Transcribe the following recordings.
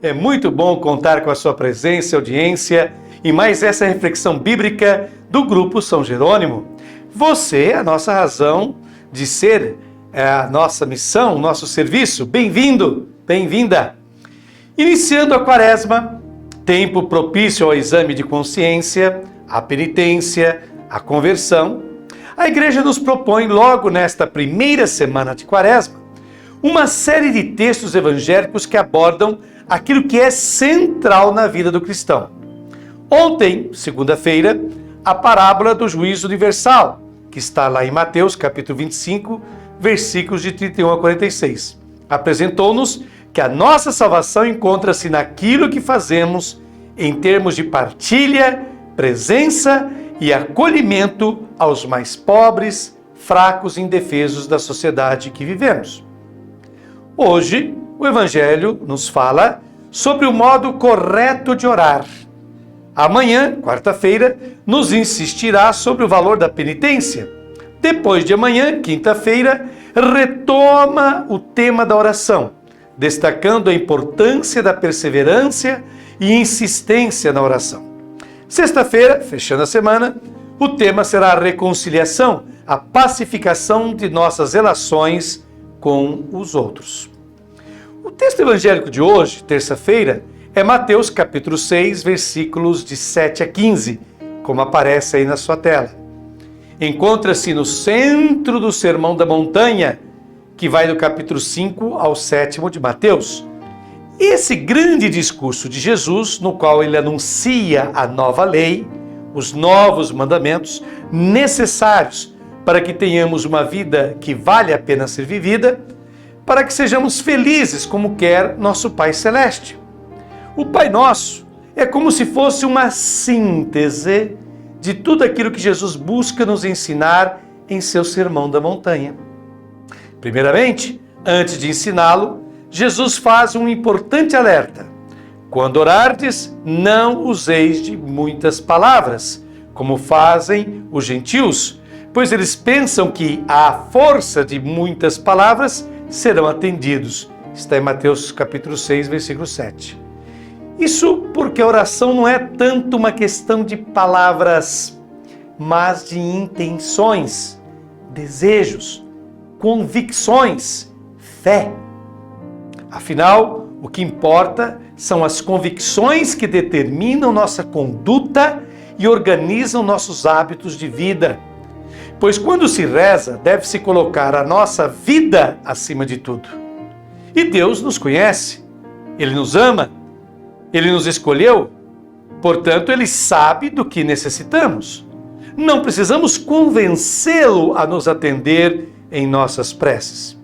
É muito bom contar com a sua presença e audiência e mais essa reflexão bíblica do Grupo São Jerônimo. Você é a nossa razão de ser, é a nossa missão, o nosso serviço. Bem-vindo, bem-vinda. Iniciando a Quaresma, tempo propício ao exame de consciência, à penitência, à conversão, a Igreja nos propõe logo nesta primeira semana de Quaresma uma série de textos evangélicos que abordam aquilo que é central na vida do cristão. Ontem, segunda-feira, a parábola do juízo universal, que está lá em Mateus, capítulo 25, versículos de 31 a 46. Apresentou-nos que a nossa salvação encontra-se naquilo que fazemos em termos de partilha, presença e acolhimento aos mais pobres, fracos e indefesos da sociedade que vivemos. Hoje, o Evangelho nos fala sobre o modo correto de orar. Amanhã, quarta-feira, nos insistirá sobre o valor da penitência. Depois de amanhã, quinta-feira, retoma o tema da oração, destacando a importância da perseverança e insistência na oração. Sexta-feira, fechando a semana, o tema será a reconciliação, a pacificação de nossas relações com os outros. O texto evangélico de hoje, terça-feira, é Mateus capítulo 6, versículos de 7 a 15, como aparece aí na sua tela. Encontra-se no centro do Sermão da Montanha, que vai do capítulo 5 ao 7 de Mateus. Esse grande discurso de Jesus, no qual ele anuncia a nova lei, os novos mandamentos necessários para que tenhamos uma vida que vale a pena ser vivida, para que sejamos felizes como quer nosso Pai Celeste. O Pai Nosso é como se fosse uma síntese de tudo aquilo que Jesus busca nos ensinar em seu Sermão da Montanha. Primeiramente, antes de ensiná-lo, Jesus faz um importante alerta. Quando orardes, não useis de muitas palavras, como fazem os gentios, pois eles pensam que à força de muitas palavras serão atendidos. Está em Mateus capítulo 6, versículo 7. Isso porque a oração não é tanto uma questão de palavras, mas de intenções, desejos, convicções, fé. Afinal, o que importa são as convicções que determinam nossa conduta e organizam nossos hábitos de vida. Pois quando se reza, deve-se colocar a nossa vida acima de tudo. E Deus nos conhece, Ele nos ama, Ele nos escolheu, portanto, Ele sabe do que necessitamos. Não precisamos convencê-lo a nos atender em nossas preces.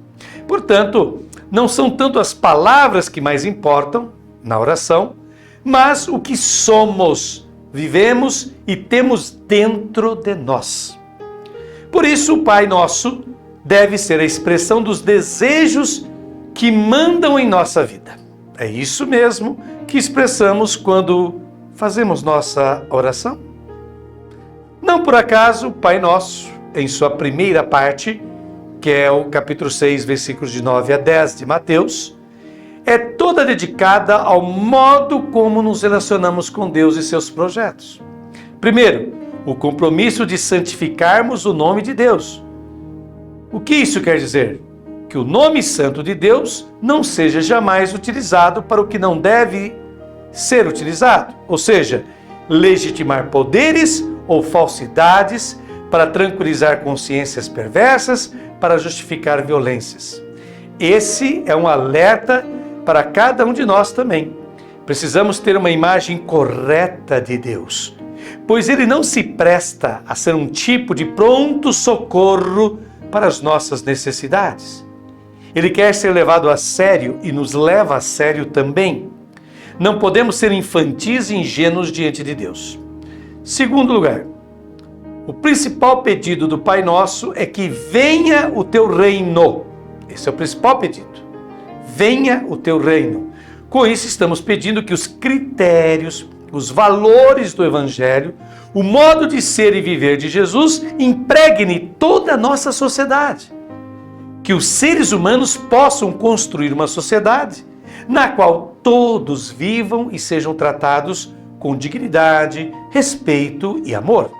Portanto, não são tanto as palavras que mais importam na oração, mas o que somos, vivemos e temos dentro de nós. Por isso, o Pai Nosso deve ser a expressão dos desejos que mandam em nossa vida. É isso mesmo que expressamos quando fazemos nossa oração. Não por acaso, o Pai Nosso, em sua primeira parte, que é o capítulo 6, versículos de 9 a 10 de Mateus, é toda dedicada ao modo como nos relacionamos com Deus e seus projetos. Primeiro, o compromisso de santificarmos o nome de Deus. O que isso quer dizer? Que o nome santo de Deus não seja jamais utilizado para o que não deve ser utilizado, ou seja, legitimar poderes ou falsidades para tranquilizar consciências perversas, para justificar violências. Esse é um alerta para cada um de nós também. Precisamos ter uma imagem correta de Deus, pois Ele não se presta a ser um tipo de pronto socorro para as nossas necessidades. Ele quer ser levado a sério e nos leva a sério também. Não podemos ser infantis e ingênuos diante de Deus. Segundo lugar, o principal pedido do Pai Nosso é que venha o teu reino. Esse é o principal pedido. Venha o teu reino. Com isso, estamos pedindo que os critérios, os valores do Evangelho, o modo de ser e viver de Jesus impregne toda a nossa sociedade. Que os seres humanos possam construir uma sociedade na qual todos vivam e sejam tratados com dignidade, respeito e amor.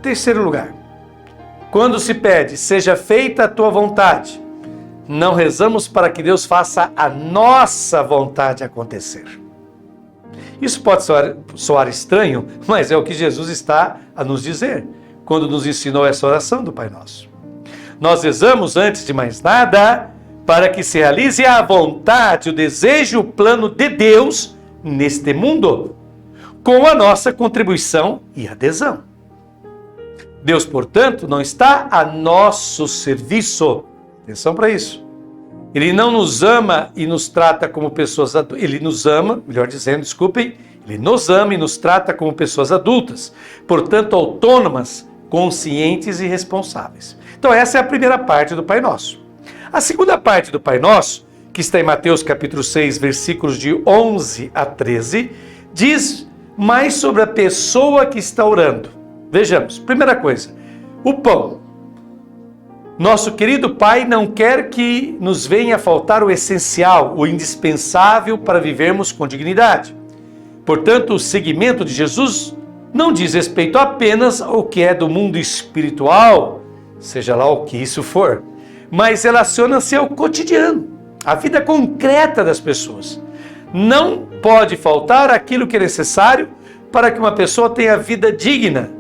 Terceiro lugar, quando se pede, seja feita a tua vontade, não rezamos para que Deus faça a nossa vontade acontecer. Isso pode soar estranho, mas é o que Jesus está a nos dizer quando nos ensinou essa oração do Pai Nosso. Nós rezamos, antes de mais nada, para que se realize a vontade, o desejo, o plano de Deus neste mundo, com a nossa contribuição e adesão. Deus, portanto, não está a nosso serviço. Atenção para isso. Ele não nos ama e nos trata como pessoas adultas. Ele nos ama, melhor dizendo, desculpem, ele nos ama e nos trata como pessoas adultas, portanto autônomas, conscientes e responsáveis. Então essa é a primeira parte do Pai Nosso. A segunda parte do Pai Nosso, que está em Mateus capítulo 6, versículos de 11 a 13, diz mais sobre a pessoa que está orando. Vejamos, primeira coisa, o pão. Nosso querido Pai não quer que nos venha faltar o essencial, o indispensável para vivermos com dignidade. Portanto, o seguimento de Jesus não diz respeito apenas ao que é do mundo espiritual, seja lá o que isso for, mas relaciona-se ao cotidiano, à vida concreta das pessoas. Não pode faltar aquilo que é necessário para que uma pessoa tenha vida digna.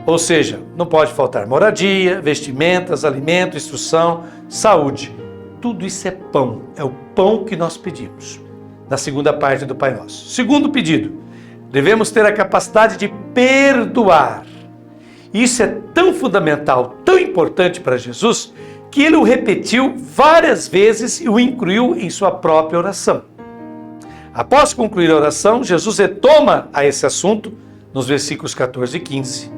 Ou seja, não pode faltar moradia, vestimentas, alimento, instrução, saúde. Tudo isso é pão, é o pão que nós pedimos. Na segunda parte do Pai Nosso. Segundo pedido, devemos ter a capacidade de perdoar. Isso é tão fundamental, tão importante para Jesus, que ele o repetiu várias vezes e o incluiu em sua própria oração. Após concluir a oração, Jesus retoma a esse assunto nos versículos 14 e 15,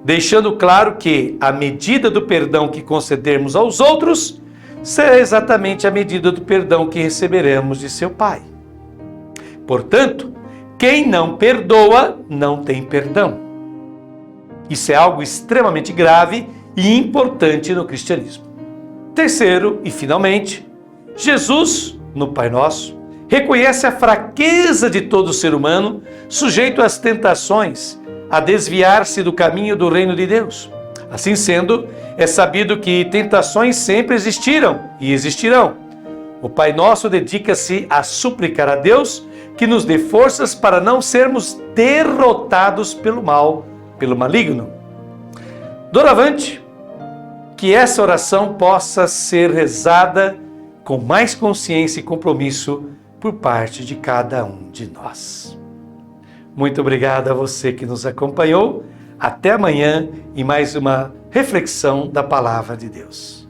deixando claro que a medida do perdão que concedermos aos outros será exatamente a medida do perdão que receberemos de seu Pai. Portanto, quem não perdoa não tem perdão. Isso é algo extremamente grave e importante no cristianismo. Terceiro e finalmente, Jesus, no Pai Nosso, reconhece a fraqueza de todo ser humano sujeito às tentações, a desviar-se do caminho do reino de Deus. Assim sendo, é sabido que tentações sempre existiram e existirão. O Pai Nosso dedica-se a suplicar a Deus que nos dê forças para não sermos derrotados pelo mal, pelo maligno. Doravante, que essa oração possa ser rezada com mais consciência e compromisso por parte de cada um de nós. Muito obrigado a você que nos acompanhou. Até amanhã em mais uma reflexão da Palavra de Deus.